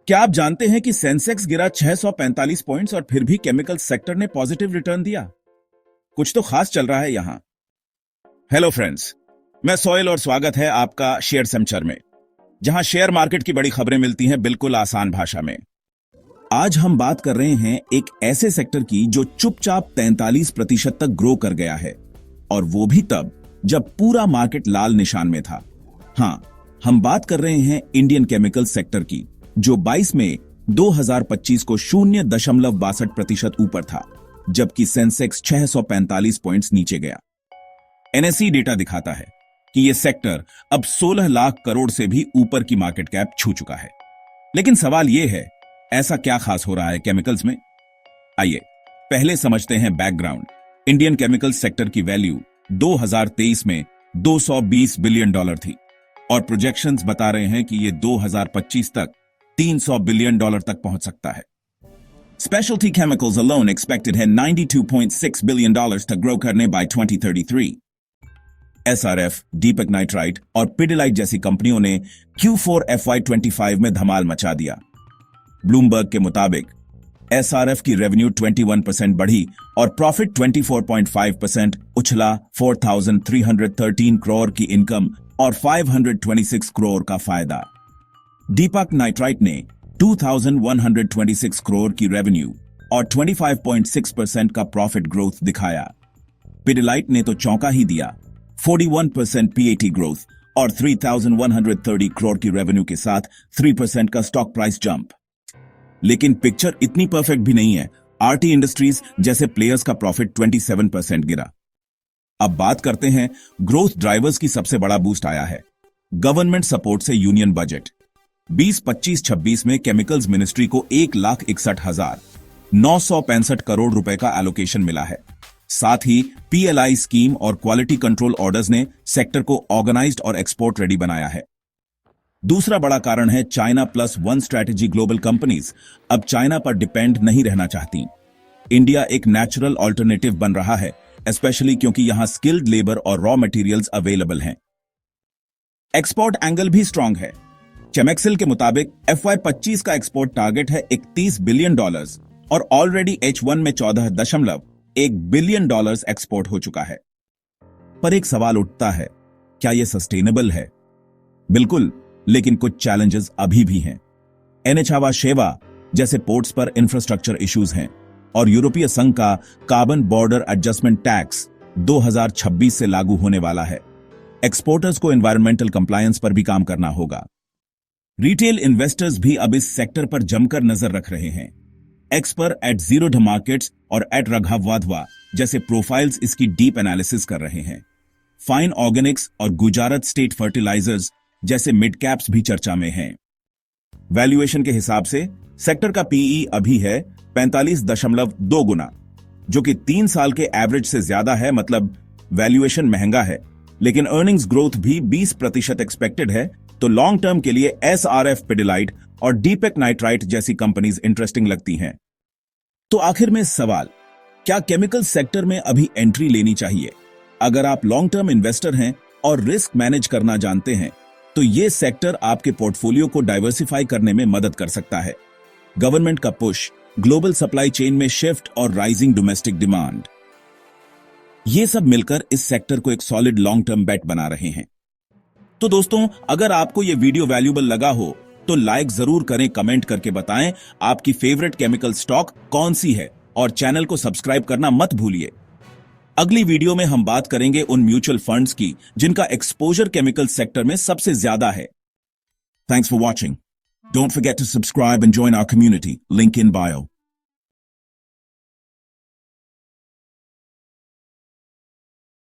क्या आप जानते हैं कि सेंसेक्स गिरा 645 पॉइंट्स और फिर भी केमिकल सेक्टर ने पॉजिटिव रिटर्न दिया? कुछ तो खास चल रहा है यहां। हेलो फ्रेंड्स, मैं सोहेल और स्वागत है आपका शेयर सेंचर में, जहां शेयर मार्केट की बड़ी खबरें मिलती हैं बिल्कुल आसान भाषा में। आज हम बात कर रहे हैं एक ऐसे सेक्टर की जो चुपचाप 43% तक ग्रो कर गया है, और वो भी तब जब पूरा मार्केट लाल निशान में था। हां, हम बात कर रहे हैं इंडियन केमिकल सेक्टर की, जो 22 मई 2025 को 0.62% ऊपर था, जबकि सेंसेक्स 645 पॉइंट्स नीचे गया। एनएसई डेटा दिखाता है कि यह सेक्टर अब 16 लाख करोड़ से भी ऊपर की मार्केट कैप छू चुका है। लेकिन सवाल यह है, ऐसा क्या खास हो रहा है केमिकल्स में? आइए पहले समझते हैं बैकग्राउंड। इंडियन केमिकल सेक्टर की वैल्यू 2023 में $220 बिलियन थी, और प्रोजेक्शंस बता रहे हैं कि यह 2025 तक $300 बिलियन तक पहुंच सकता है। स्पेशलिटी केमिकल्स अलोन एक्सपेक्टेड है $92.6 बिलियन तक ग्रो करने बाय 2033। एसआरएफ, दीपक नाइट्राइट और पिडिलाइट जैसी कंपनियों ने Q4 FY25 में धमाल मचा दिया। ब्लूमबर्ग के मुताबिक एसआरएफ की रेवेन्यू 21% बढ़ी और प्रॉफिट 24.5% उछला। 4,313 करोड़ की इनकम और 526 करोड़ का फायदा। दीपक नाइट्राइट ने 2,126 करोड़ की रेवेन्यू और 25.6% का प्रॉफिट ग्रोथ दिखाया। पिडिलाइट ने तो चौंका ही दिया, 41% पीएटी ग्रोथ और 3,130 करोड़ की रेवेन्यू के साथ 3% का स्टॉक प्राइस जंप। लेकिन पिक्चर इतनी परफेक्ट भी नहीं है। आरटी इंडस्ट्रीज जैसे प्लेयर्स का प्रॉफिट 27% गिरा। अब बात करते हैं ग्रोथ ड्राइवर्स की। सबसे बड़ा बूस्ट आया है गवर्नमेंट सपोर्ट से। यूनियन बजट 2025-26 में केमिकल्स मिनिस्ट्री को 1,61,965 करोड़ रुपए का एलोकेशन मिला है। साथ ही पीएलआई स्कीम और क्वालिटी कंट्रोल ऑर्डर्स ने सेक्टर को ऑर्गेनाइज्ड और एक्सपोर्ट रेडी बनाया है। दूसरा बड़ा कारण है China plus one strategy. Global companies अब चाइना पर डिपेंड नहीं रहना चाहती। इंडिया एक नेचुरल ऑल्टरनेटिव बन रहा है, स्पेशली क्योंकि यहां स्किल्ड लेबर और रॉ मटेरियल्स अवेलेबल हैं। एक्सपोर्ट एंगल भी स्ट्रांग है। चेमेक्सिल के मुताबिक FY25 का एक्सपोर्ट टारगेट है $31 बिलियन और ऑलरेडी H1 में $14.1 बिलियन एक्सपोर्ट हो चुका है। पर एक सवाल उठता है, क्या यह सस्टेनेबल है? बिल्कुल, लेकिन कुछ चैलेंजेस अभी भी हैं। NH शेवा जैसे पोर्ट्स पर इंफ्रास्ट्रक्चर इश्यूज हैं, और यूरोपीय संघ का कार्बन बॉर्डर एडजस्टमेंट टैक्स 2026 से लागू होने वाला है। एक्सपोर्टर्स को एनवायरमेंटल कंप्लायंस पर भी काम करना होगा। रिटेल इन्वेस्टर्स भी अब इस सेक्टर पर जमकर नजर रख रहे हैं। Expert at zero the markets और एट रघाव वाधवा जैसे प्रोफाइल्स इसकी डीप एनालिसिस कर रहे हैं। फाइन ऑर्गेनिक्स और गुजरात स्टेट फर्टिलाइजर्स जैसे मिड कैप्स भी चर्चा में हैं। वैल्यूएशन के हिसाब से सेक्टर का पीई अभी है 45.2 गुना, जो कि 3 साल के एवरेज से ज्यादा है। मतलब वैल्यूएशन महंगा है, लेकिन अर्निंग्स ग्रोथ भी 20% एक्सपेक्टेड है। तो लॉन्ग टर्म के लिए एसआरएफ, पिडिलाइट और दीपक नाइट्राइट जैसी कंपनीज इंटरेस्टिंग लगती हैं। तो आखिर में सवाल, क्या केमिकल सेक्टर में अभी एंट्री लेनी चाहिए? अगर आप लॉन्ग टर्म इन्वेस्टर हैं और रिस्क मैनेज करना जानते हैं, तो यह सेक्टर आपके पोर्टफोलियो को डाइवर्सिफाई करने में मदद कर सकता है। गवर्नमेंट का पुश, ग्लोबल सप्लाई चेन में शिफ्ट और राइजिंग डोमेस्टिक डिमांड, ये सब मिलकर इस सेक्टर को एक सॉलिड लॉन्ग टर्म बेट बना रहे हैं। तो दोस्तों, अगर आपको यह वीडियो वैल्यूएबल लगा हो तो लाइक जरूर करें, कमेंट करके बताएं आपकी फेवरेट केमिकल स्टॉक कौन सी है, और चैनल को सब्सक्राइब करना मत भूलिए। अगली वीडियो में हम बात करेंगे उन म्यूचुअल फंड्स की जिनका एक्सपोजर केमिकल सेक्टर में सबसे ज्यादा है। Thanks for watching. Don't forget to subscribe and join our community, link in bio.